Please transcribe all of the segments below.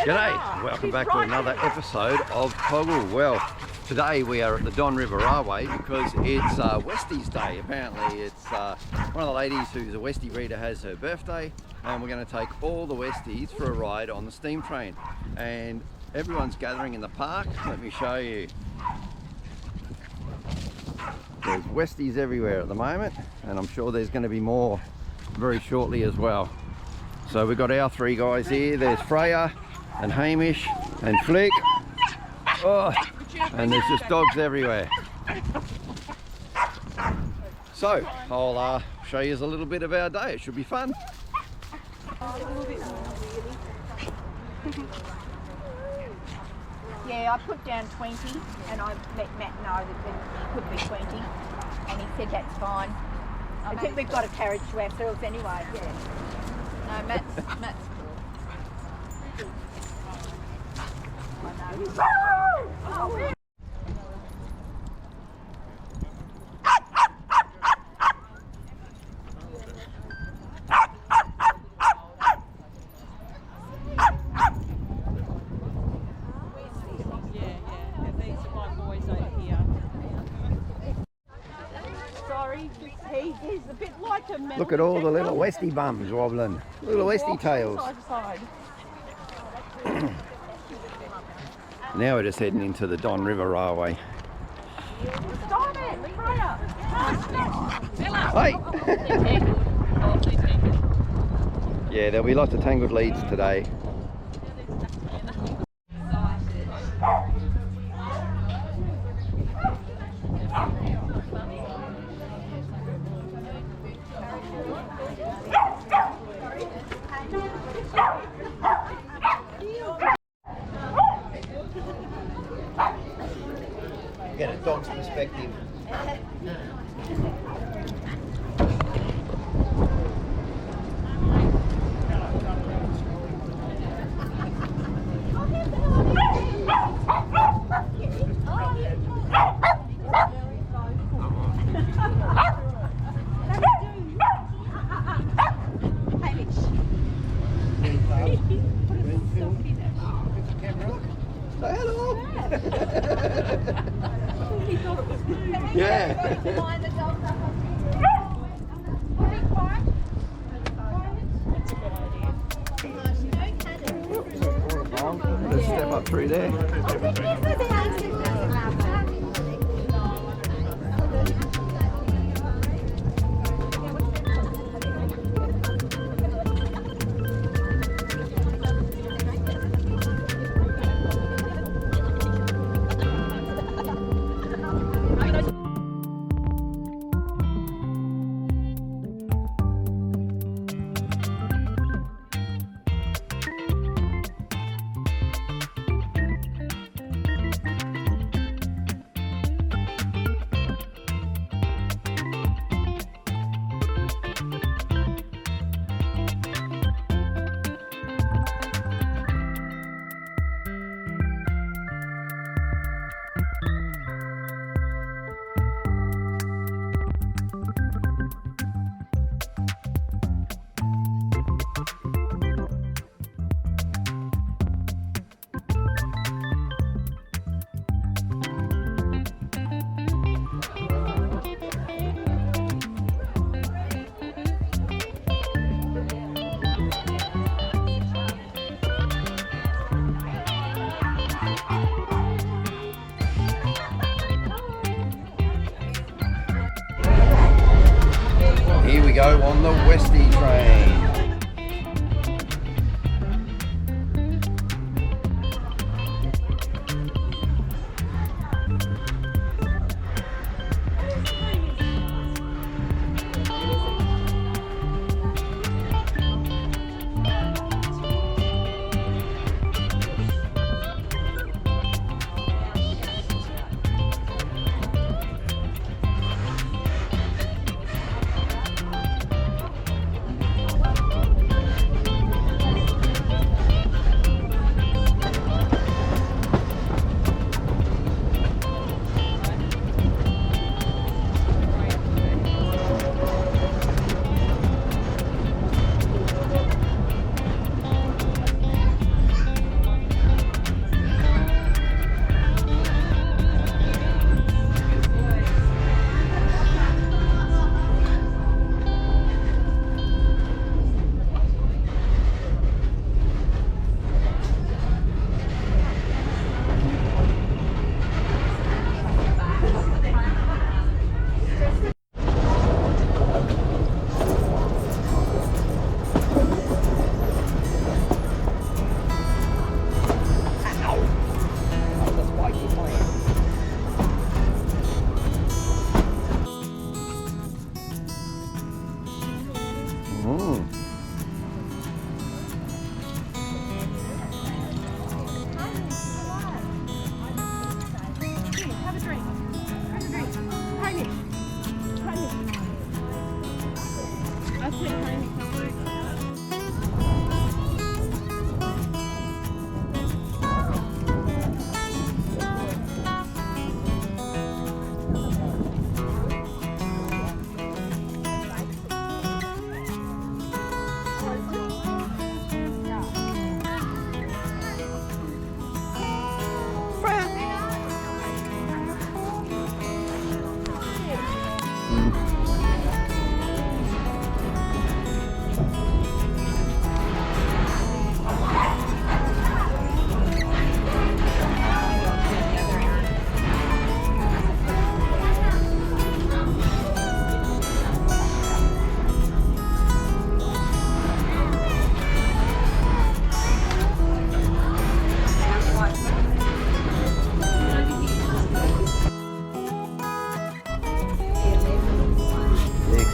G'day, welcome back to another episode of TOGL. Well, today we are at the Don River Railway because it's Westie's Day. Apparently it's one of the ladies who's a Westie reader has her birthday, and we're going to take all the Westies for a ride on the steam train. And everyone's gathering in the park. Let me show you. There's Westies everywhere at the moment, and I'm sure there's going to be more very shortly as well. So we've got our three guys here. There's Freya and Hamish and Flick. Oh, and there's just dogs everywhere. So I'll show you a little bit of our day. It should be fun. Yeah, I put down 20 and I let Matt know that it could be 20 and he said that's fine. I think we've got a carriage to ourselves anyway. Yeah. No, Matt's cool. I know. He's a bit like a metal. Look at all the little Westie bums wobbling. Little Westie tails. Now we're just heading into the Don River Railway. Stop it! Hey! Yeah, there'll be lots of tangled leads today. Get a dog's perspective. Say hello. He thought it was good. Yeah. Let's step up through there. Here we go on the Westie Train.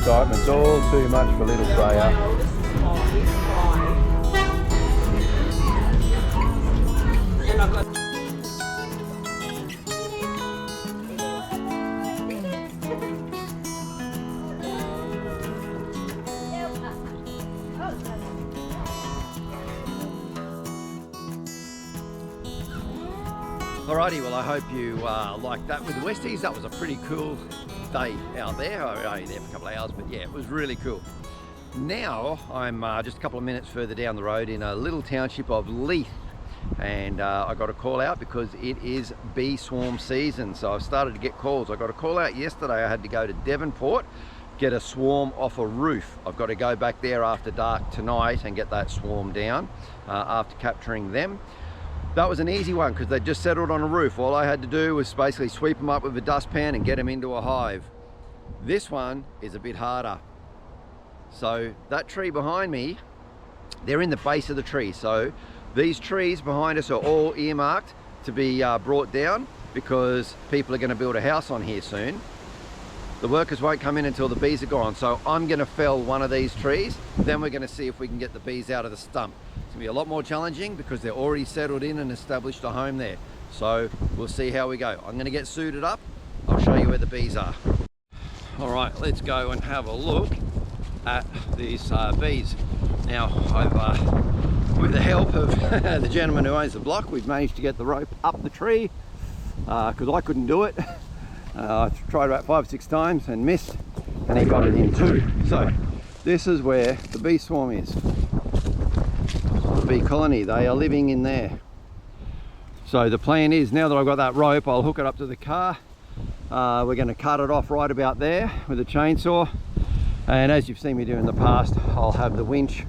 Excitement's all too much for little Freya. Alrighty, well I hope you liked that with the Westies. That was a pretty cool day out there. I was only there for a couple of hours, but yeah, it was really cool. Now I'm just a couple of minutes further down the road in a little township of Leith, and I got a call out because it is bee swarm season. So I've started to get calls. I got a call out yesterday. I had to go to Devonport, get a swarm off a roof. I've got to go back there after dark tonight and get that swarm down after capturing them. That was an easy one because they just settled on a roof. All I had to do was basically sweep them up with a dustpan and get them into a hive. This one is a bit harder. So that tree behind me, they're in the base of the tree. So these trees behind us are all earmarked to be brought down because people are going to build a house on here soon. The workers won't come in until the bees are gone. So I'm going to fell one of these trees. Then we're going to see if we can get the bees out of the stump. It's going to be a lot more challenging because they're already settled in and established a home there. So we'll see how we go. I'm going to get suited up. I'll show you where the bees are. All right, let's go and have a look at these bees. Now, with the help of the gentleman who owns the block, we've managed to get the rope up the tree because I couldn't do it. I tried about 5 or 6 times and missed, and he got it in too. So this is where the bee swarm is. The bee colony, they are living in there. So the plan is, now that I've got that rope, I'll hook it up to the car. We're going to cut it off right about there with a chainsaw, and as you've seen me do in the past, I'll have the winch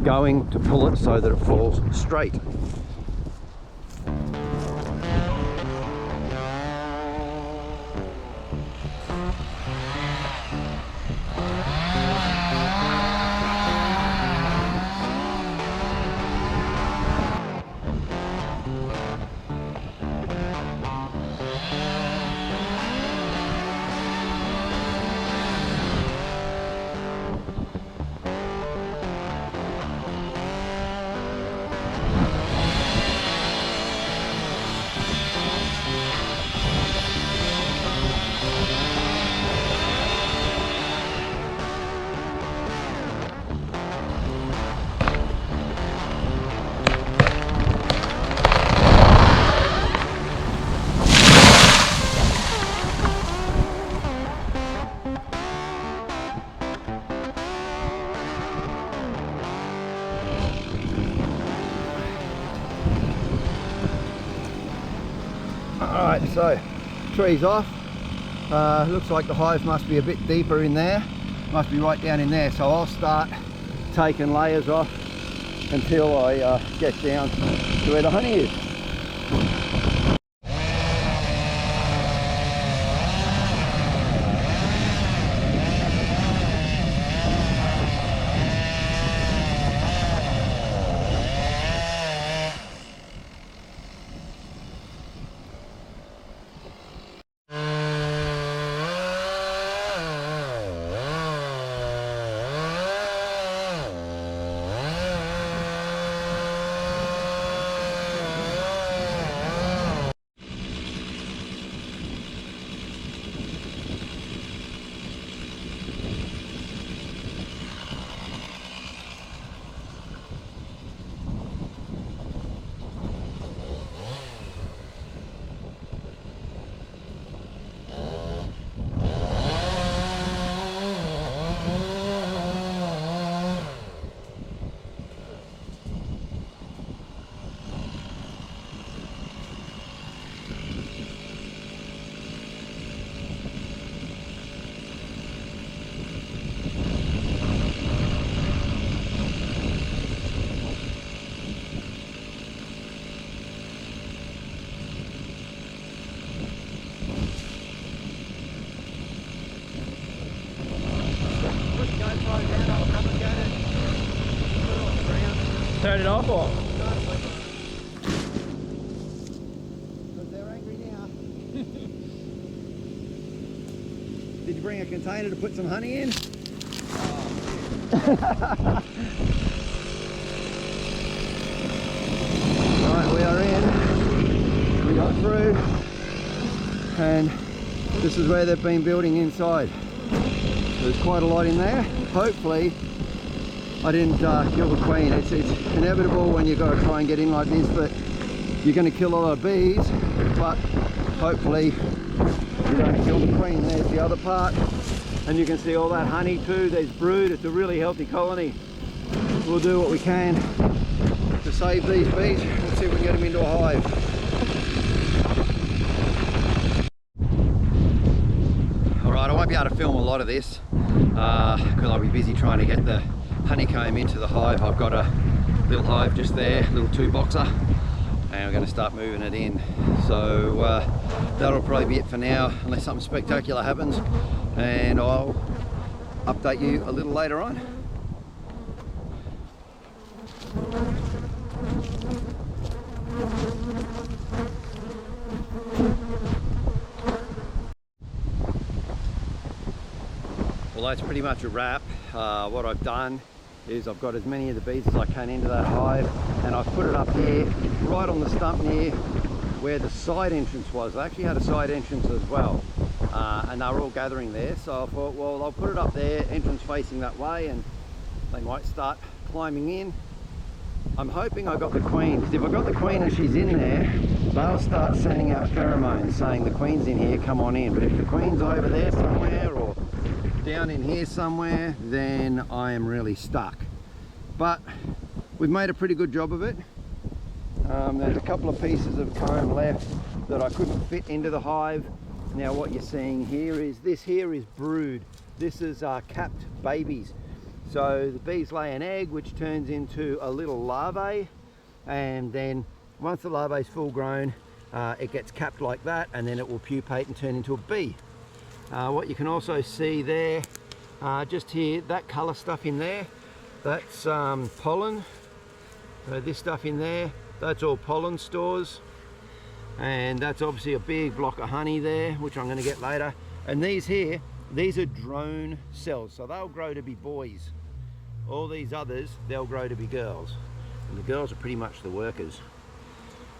going to pull it so that it falls straight. Alright, so tree's off. Looks like the hive must be a bit deeper in there. Must be right down in there. So I'll start taking layers off until I get down to where the honey is. turn it off or? Because they're angry now. Did you bring a container to put some honey in? Right, we are in. We got through. And this is where they've been building inside. There's quite a lot in there. Hopefully I didn't kill the queen. It's inevitable when you've got to try and get in like this, but you're going to kill a lot of bees, but hopefully you don't kill the queen. There's the other part, and you can see all that honey too. There's brood. It's a really healthy colony. We'll do what we can to save these bees. Let's see if we can get them into a hive. Alright, I won't be able to film a lot of this because I'll be busy trying to get the honeycomb into the hive. I've got a little hive just there, a little 2-boxer, and we're going to start moving it in. So that'll probably be it for now, unless something spectacular happens, and I'll update you a little later on. Well, that's pretty much a wrap. What I've done is I've got as many of the bees as I can into that hive, and I've put it up here right on the stump near where the side entrance was. I actually had a side entrance as well, and they were all gathering there, so I thought, well, I'll put it up there, entrance facing that way, and they might start climbing in. I'm hoping I got the queen, because if I got the queen and she's in there, they'll start sending out pheromones saying the queen's in here, come on in. But if the queen's over there somewhere or down in here somewhere, then I am really stuck. But we've made a pretty good job of it. There's a couple of pieces of comb left that I couldn't fit into the hive. Now what you're seeing here is, this here is brood. This is capped babies. So the bees lay an egg which turns into a little larvae, and then once the larvae is full grown, it gets capped like that, and then it will pupate and turn into a bee. What you can also see there, just here, that colour stuff in there, that's pollen. So this stuff in there, that's all pollen stores, and that's obviously a big block of honey there, which I'm going to get later. And these here, these are drone cells, so they'll grow to be boys. All these others, they'll grow to be girls, and the girls are pretty much the workers.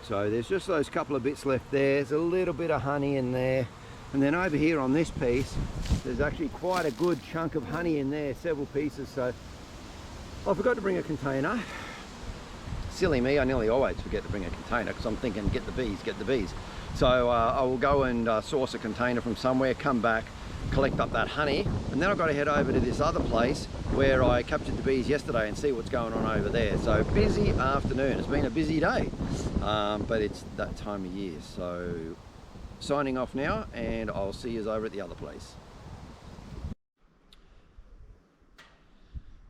So there's just those couple of bits left there. There's a little bit of honey in there. And then over here on this piece, there's actually quite a good chunk of honey in there, several pieces. So I forgot to bring a container. Silly me, I nearly always forget to bring a container because I'm thinking, get the bees, get the bees. So I will go and source a container from somewhere, come back, collect up that honey, and then I've got to head over to this other place where I captured the bees yesterday and see what's going on over there. So busy afternoon. It's been a busy day, but it's that time of year. So signing off now, and I'll see you over at the other place.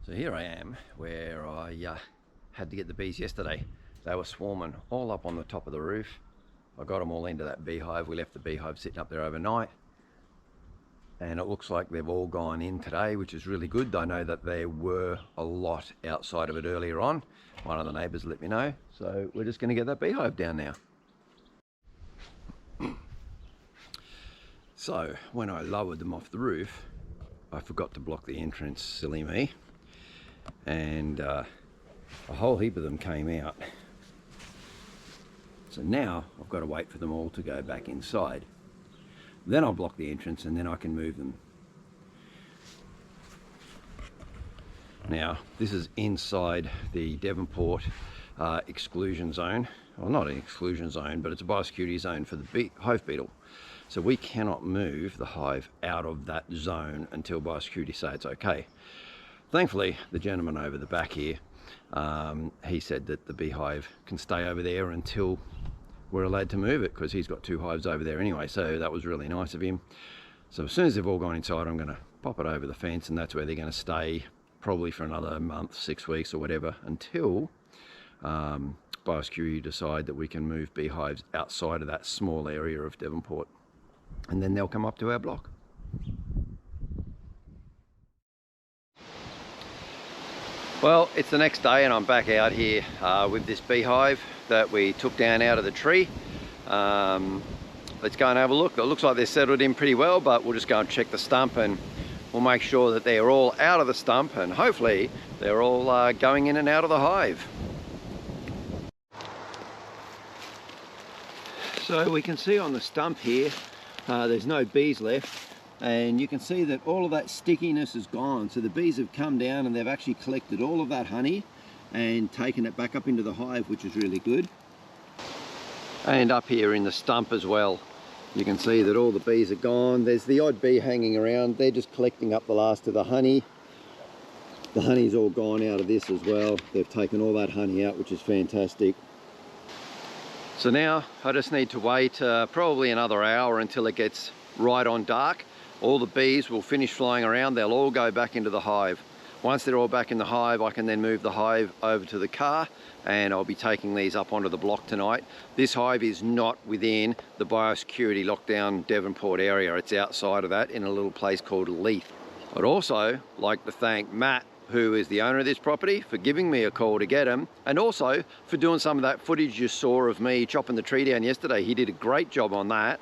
So here I am where I had to get the bees yesterday. They were swarming all up on the top of the roof. I got them all into that beehive. We left the beehive sitting up there overnight, and it looks like they've all gone in today, which is really good. I know that there were a lot outside of it earlier on. One of the neighbours let me know, so we're just going to get that beehive down now. So when I lowered them off the roof, I forgot to block the entrance, silly me, and a whole heap of them came out. So now I've got to wait for them all to go back inside. Then I'll block the entrance, and then I can move them. Now this is inside the Devonport exclusion zone. Well, not an exclusion zone, but it's a biosecurity zone for the hive beetle. So we cannot move the hive out of that zone until biosecurity say it's okay. Thankfully, the gentleman over the back here, he said that the beehive can stay over there until we're allowed to move it, because he's got 2 hives over there anyway, so that was really nice of him. So as soon as they've all gone inside, I'm going to pop it over the fence, and that's where they're going to stay probably for another month, 6 weeks or whatever, until biosecurity decide that we can move beehives outside of that small area of Devonport, and then they'll come up to our block. Well, it's the next day and I'm back out here with this beehive that we took down out of the tree. Let's go and have a look. It looks like they're settled in pretty well, but we'll just go and check the stump and we'll make sure that they're all out of the stump and hopefully they're all going in and out of the hive. So we can see on the stump here, there's no bees left. And you can see that all of that stickiness is gone. So the bees have come down and they've actually collected all of that honey and taken it back up into the hive, which is really good. And up here in the stump as well, you can see that all the bees are gone. There's the odd bee hanging around. They're just collecting up the last of the honey. The honey's all gone out of this as well. They've taken all that honey out, which is fantastic. So now I just need to wait probably another hour until it gets right on dark. All the bees will finish flying around, they'll all go back into the hive. Once they're all back in the hive, I can then move the hive over to the car and I'll be taking these up onto the block tonight. This hive is not within the biosecurity lockdown Devonport area. It's outside of that in a little place called Leith. I'd also like to thank Matt, who is the owner of this property, for giving me a call to get him, and also for doing some of that footage you saw of me chopping the tree down yesterday. He did a great job on that.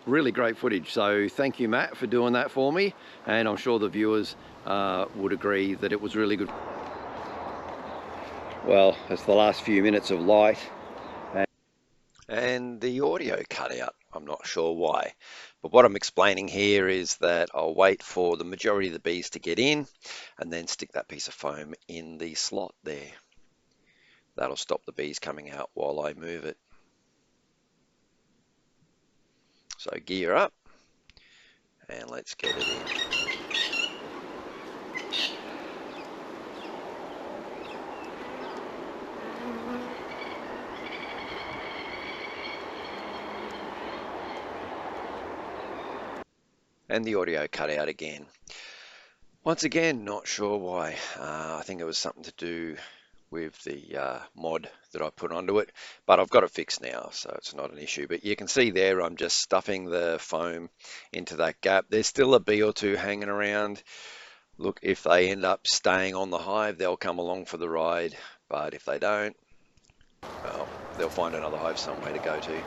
Really great footage. So thank you, Matt, for doing that for me, and I'm sure the viewers would agree that it was really good. Well, it's the last few minutes of light and the audio cut out. I'm not sure why, but what I'm explaining here is that I'll wait for the majority of the bees to get in and then stick that piece of foam in the slot there. That'll stop the bees coming out while I move it. So gear up and let's get it in. And the audio cut out again. Once again, not sure why. I think it was something to do with the mod that I put onto it, but I've got it fixed now, so it's not an issue. But you can see there, I'm just stuffing the foam into that gap. There's still a bee or two hanging around. Look, if they end up staying on the hive, they'll come along for the ride, but if they don't, well, they'll find another hive somewhere to go to.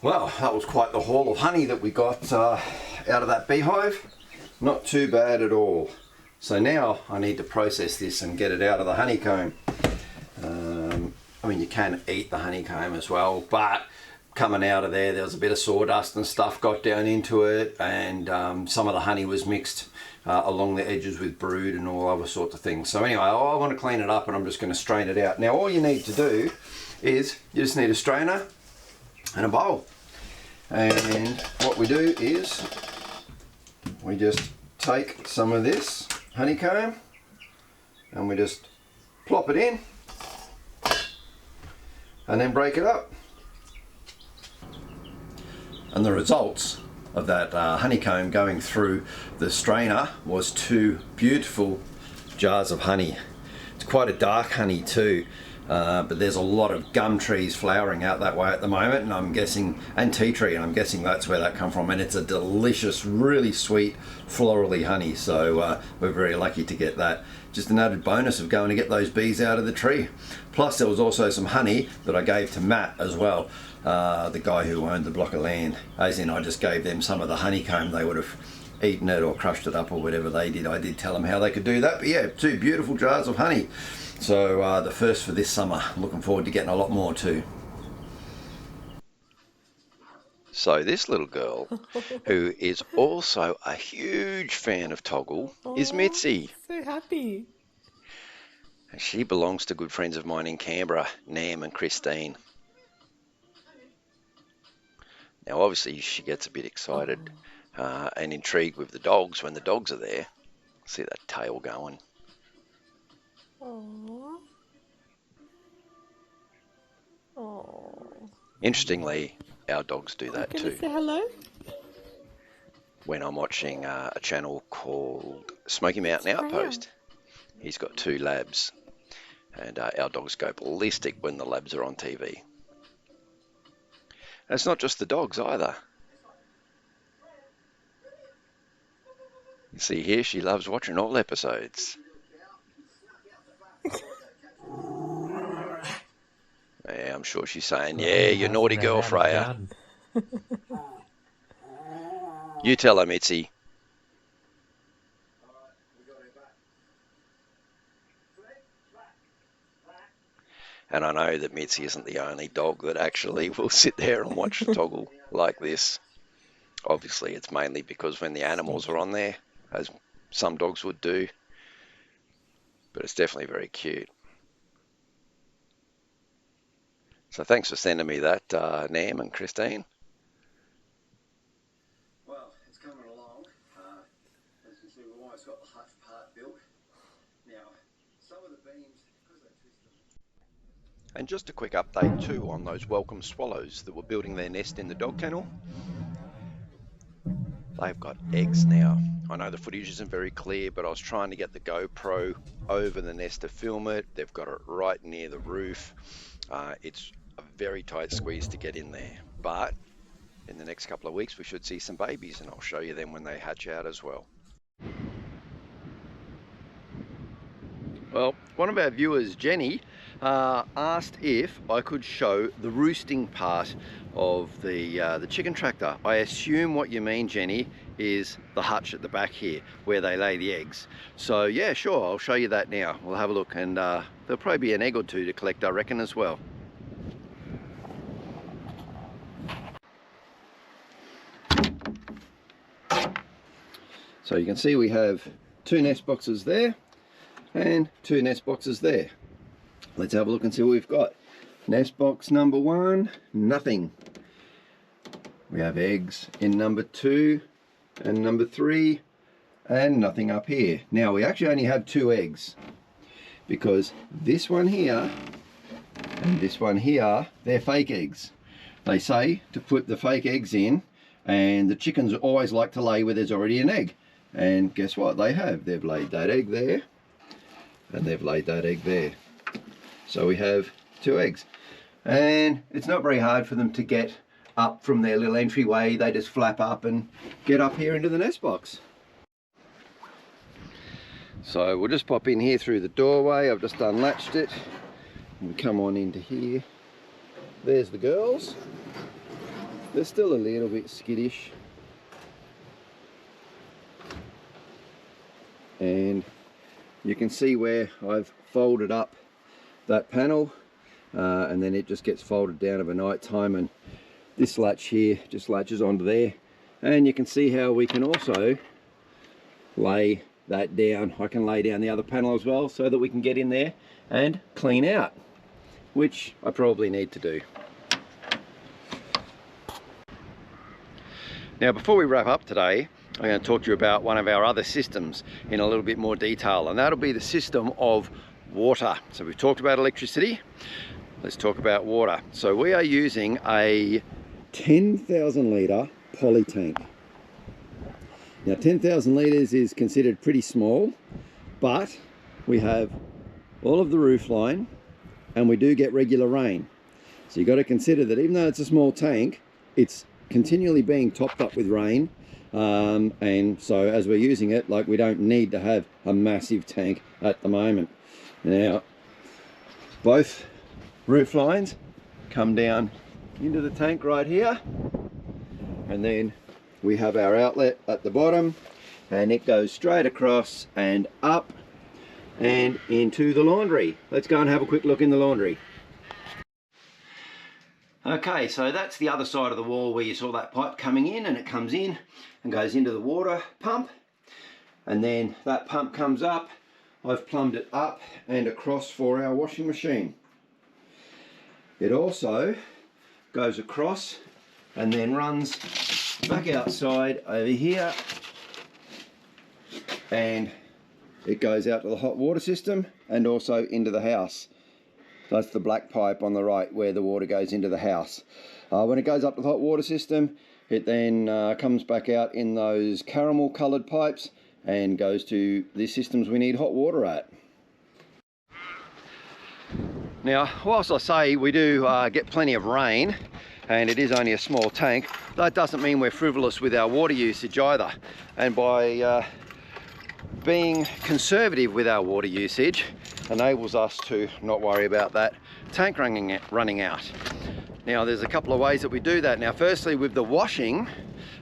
Well, that was quite the haul of honey that we got out of that beehive. Not too bad at all. So now I need to process this and get it out of the honeycomb. I mean, you can eat the honeycomb as well, but coming out of there was a bit of sawdust and stuff got down into it, and some of the honey was mixed along the edges with brood and all other sorts of things. So anyway, I want to clean it up and I'm just going to strain it out. Now all you need to do is you just need a strainer and a bowl, and what we do is we just take some of this honeycomb and we just plop it in and then break it up, and the results of that honeycomb going through the strainer was 2 beautiful jars of honey. It's quite a dark honey too, but there's a lot of gum trees flowering out that way at the moment, and I'm guessing, and tea tree, and I'm guessing that's where that come from. And it's a delicious, really sweet, florally honey. So we're very lucky to get that. Just an added bonus of going to get those bees out of the tree. Plus there was also some honey that I gave to Matt as well, the guy who owned the block of land. As in, I just gave them some of the honeycomb. They would have eaten it or crushed it up or whatever they did. I did tell them how they could do that. But yeah, 2 beautiful jars of honey. So the first for this summer. Looking forward to getting a lot more too. So this little girl, who is also a huge fan of TOGL, is Mitzi. So happy. And she belongs to good friends of mine in Canberra, Nam and Christine. Now obviously she gets a bit excited and intrigued with the dogs when the dogs are there. See that tail going. Aww. Aww. Interestingly, our dogs do that too. Say hello? When I'm watching a channel called Smoky Mountain Outpost, he's got 2 labs, and our dogs go ballistic when the labs are on TV. And it's not just the dogs either. You see here, she loves watching all episodes. Yeah, I'm sure she's saying, yeah, you naughty girl, Freya. You tell her, Mitzi. And I know that Mitzi isn't the only dog that actually will sit there and watch the TOGL like this. Obviously, it's mainly because when the animals are on there, as some dogs would do. But it's definitely very cute. So thanks for sending me that, Nam and Christine. Well, it's coming along. As you can see, we've almost got the hutch part built. Now, some of the beams, because they twist them. And just a quick update too on those welcome swallows that were building their nest in the dog kennel. They've got eggs now. I know the footage isn't very clear, but I was trying to get the GoPro over the nest to film it. They've got it right near the roof. It's a very tight squeeze to get in there, but in the next couple of weeks we should see some babies, and I'll show you them when they hatch out as well. Well, one of our viewers, Jenny, asked if I could show the roosting part of the chicken tractor. I assume what you mean, Jenny, is the hutch at the back here where they lay the eggs. So yeah, sure, I'll show you that now. We'll have a look, and there'll probably be an egg or 2 to collect, I reckon, as well. So you can see we have 2 nest boxes there and 2 nest boxes there. Let's have a look and see what we've got. Nest box number 1, nothing. We have eggs in number 2 and number 3 and nothing up here. Now we actually only have 2 eggs because this one here and this one here, they're fake eggs. They say to put the fake eggs in, and the chickens always like to lay where there's already an egg. And guess what? They have. They've laid that egg there and they've laid that egg there. So we have 2 eggs, and it's not very hard for them to get up from their little entryway. They just flap up and get up here into the nest box. So we'll just pop in here through the doorway. I've just unlatched it and come on into here. There's the girls. They're still a little bit skittish, and you can see where I've folded up that panel, and then it just gets folded down over night time, and this latch here just latches onto there, and you can see how we can also lay that down. I can lay down the other panel as well so that we can get in there and clean out, which I probably need to do. Now before we wrap up today, I'm going to talk to you about one of our other systems in a little bit more detail, and that'll be the system of water. So we've talked about electricity, let's talk about water. So we are using a 10,000 litre poly tank. Now 10,000 litres is considered pretty small, but we have all of the roof line, and we do get regular rain. So you've got to consider that even though it's a small tank, it's continually being topped up with rain. And so as we're using it, like, we don't need to have a massive tank at the moment. Now, both roof lines come down into the tank right here, and then we have our outlet at the bottom, and it goes straight across and up and into the laundry. Let's go and have a quick look in the laundry. Okay, so that's the other side of the wall where you saw that pipe coming in, and it comes in and goes into the water pump, and then that pump comes up. I've plumbed it up and across for our washing machine. It also goes across and then runs back outside over here, and it goes out to the hot water system and also into the house. That's the black pipe on the right where the water goes into the house. When it goes up to the hot water system, it then comes back out in those caramel coloured pipes and goes to the systems we need hot water at. Now, whilst I say we do get plenty of rain, and it is only a small tank, that doesn't mean we're frivolous with our water usage either. And by being conservative with our water usage enables us to not worry about that tank running out. Now, there's a couple of ways that we do that. Now, firstly, with the washing,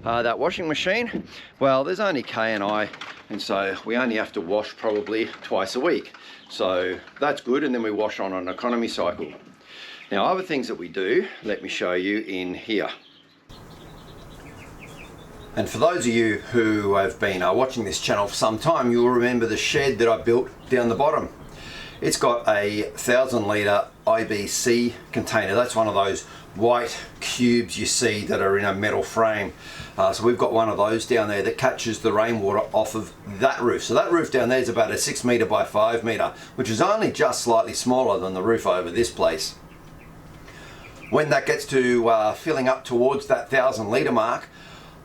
that washing machine, well, there's only Kay and I, and so we only have to wash probably twice a week. So that's good, and then we wash on an economy cycle. Now, other things that we do, let me show you in here. And for those of you who have been watching this channel for some time, you'll remember the shed that I built down the bottom. It's got a 1,000 litre IBC container. That's one of those white cubes you see that are in a metal frame. So we've got one of those down there that catches the rainwater off of that roof. So that roof down there is about a 6 metre by 5 metre, which is only just slightly smaller than the roof over this place. When that gets to filling up towards that 1,000 litre mark,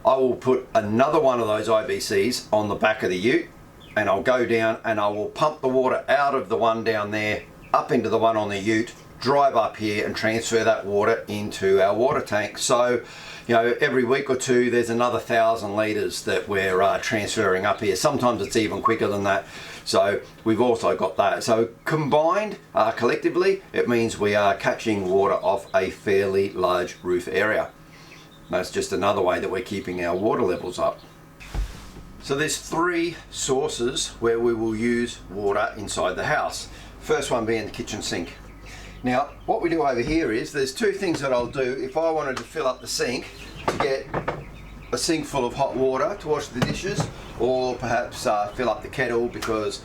I will put another one of those IBCs on the back of the ute, and I'll go down and I will pump the water out of the one down there up into the one on the ute, drive up here and transfer that water into our water tank. So, you know, every week or two there's another 1,000 litres that we're transferring up here. Sometimes it's even quicker than that. So we've also got that. So combined, collectively, it means we are catching water off a fairly large roof area. That's just another way that we're keeping our water levels up. So there's 3 sources where we will use water inside the house. First one being the kitchen sink. Now, what we do over here is, there's 2 things that I'll do if I wanted to fill up the sink to get a sink full of hot water to wash the dishes, or perhaps fill up the kettle because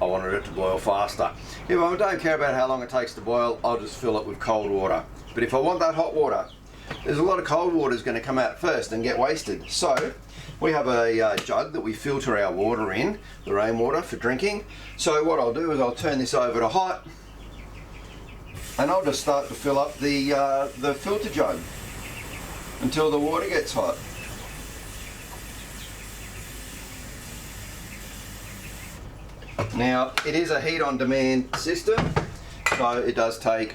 I wanted it to boil faster. If I don't care about how long it takes to boil, I'll just fill it with cold water. But if I want that hot water, there's a lot of cold water is going to come out first and get wasted. So we have a jug that we filter our water in, the rainwater for drinking. So what I'll do is I'll turn this over to hot, and I'll just start to fill up the filter jug until the water gets hot. Now, it is a heat on demand system, so it does take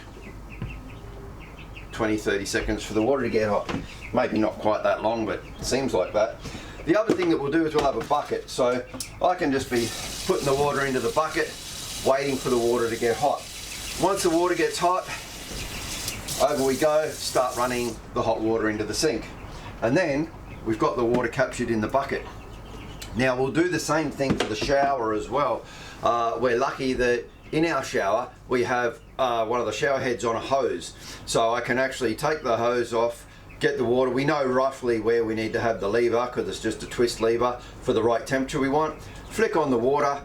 20-30 seconds for the water to get hot. Maybe not quite that long, but it seems like that. The other thing that we'll do is we'll have a bucket. So I can just be putting the water into the bucket, waiting for the water to get hot. Once the water gets hot, over we go, start running the hot water into the sink. And then we've got the water captured in the bucket. Now we'll do the same thing for the shower as well. We're lucky that in our shower we have one of the shower heads on a hose. So I can actually take the hose off, get the water. We know roughly where we need to have the lever because it's just a twist lever for the right temperature we want. Flick on the water,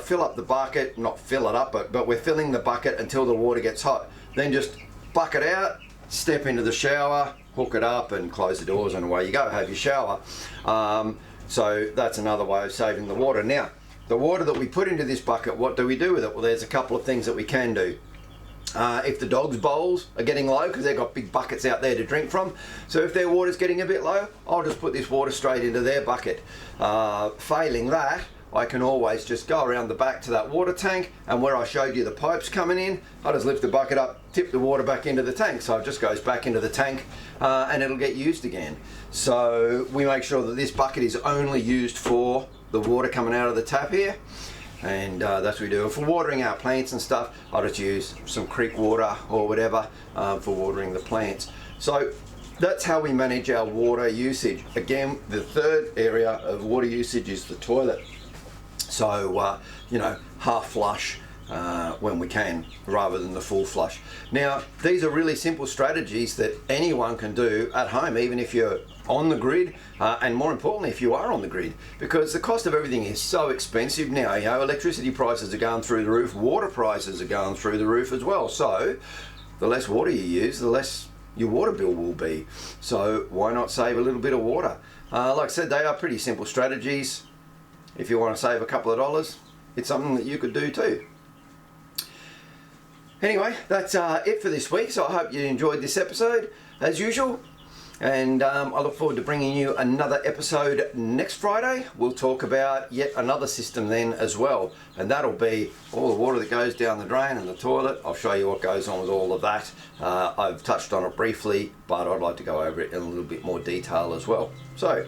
fill up the bucket, not fill it up, but we're filling the bucket until the water gets hot. Then just bucket out, step into the shower, hook it up and close the doors, and away you go, have your shower. So that's another way of saving the water. Now, the water that we put into this bucket, what do we do with it? Well, there's a couple of things that we can do. If the dogs' bowls are getting low, because they've got big buckets out there to drink from, so if their water's getting a bit low, I'll just put this water straight into their bucket. Failing that, I can always just go around the back to that water tank, and where I showed you the pipes coming in, I just lift the bucket up, tip the water back into the tank, so it just goes back into the tank and it'll get used again. So we make sure that this bucket is only used for the water coming out of the tap here, and that's what we do. And for watering our plants and stuff, I'll just use some creek water or whatever for watering the plants. So that's how we manage our water usage. Again, the third area of water usage is the toilet. So, you know, half flush when we can, rather than the full flush. Now, these are really simple strategies that anyone can do at home, even if you're on the grid, and more importantly, if you are on the grid, because the cost of everything is so expensive now. You know, electricity prices are going through the roof, water prices are going through the roof as well. So, the less water you use, the less your water bill will be. So, why not save a little bit of water? Like I said, they are pretty simple strategies. If you want to save a couple of dollars, it's something that you could do too. Anyway, that's it for this week. So I hope you enjoyed this episode as usual. And I look forward to bringing you another episode next Friday. We'll talk about yet another system then as well. And that'll be all the water that goes down the drain and the toilet. I'll show you what goes on with all of that. I've touched on it briefly, but I'd like to go over it in a little bit more detail as well. So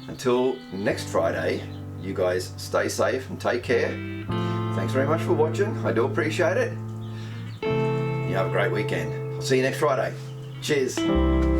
until next Friday, you guys stay safe and take care. Thanks very much for watching. I do appreciate it. You have a great weekend. I'll see you next Friday. Cheers.